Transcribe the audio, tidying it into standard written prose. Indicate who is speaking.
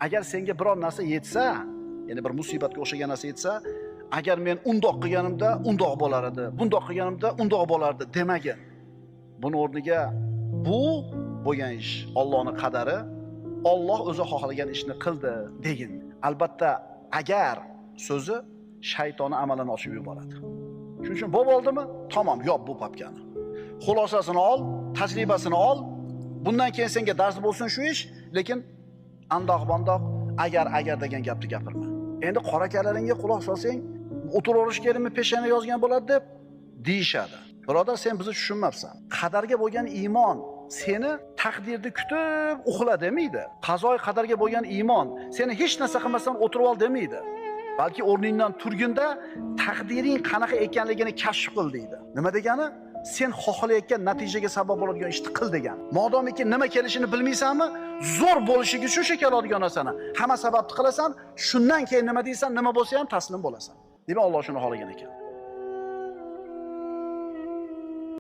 Speaker 1: Agar senga biror narsa yetsa, ya'ni bir musibatga o'xshagan narsa yetsa, agar men undoq qilganimda undoq bo'lar edi, bundoq qilganimda undoq bo'lardi demagin. Buni o'rniga bu bo'lgan ish Allohning qadari, Alloh o'zi xohlagan ishni qildi degin. Albatta, agar so'zi shaytonni amalini ochib yuboradi. Shuning uchun bo'lib oldimi? Tamom, yop bu papkani. Xulosasini ol, tajribasini ol. Bundan keyin senga dars bo'lsin shu ish, lekin andoq-bandoq agar degan gapni gapirma. Endi qora kalaringga quloq solsang, o'tiraverish kerakmi, peshana yozgan bo'ladi deb deyishadi. Birodar, sen bizni tushunmabsan. Qadarga bo'lgan iymon seni taqdirni kutib uxla demaydi. Qazoy qadarga bo'lgan iymon seni hech narsa qilmasdan o'tirib ol demaydi. Balki o'rningdan turganda taqdiring qanaqa ekanligini kashf qil deydi. Nima degani? Sen xohlayotgan natijaga sabab bo'ladigan ishni qil degan. Modomiki nima kelishini bilmaysanmi? Zo'r bo'lishiga shuncha keladigan narsani hamma sababni qilasan, shundan keyin nima deysan, nima bo'lsa ham taslim bo'lasan. Demak, Alloh shuni xohlagan ekan.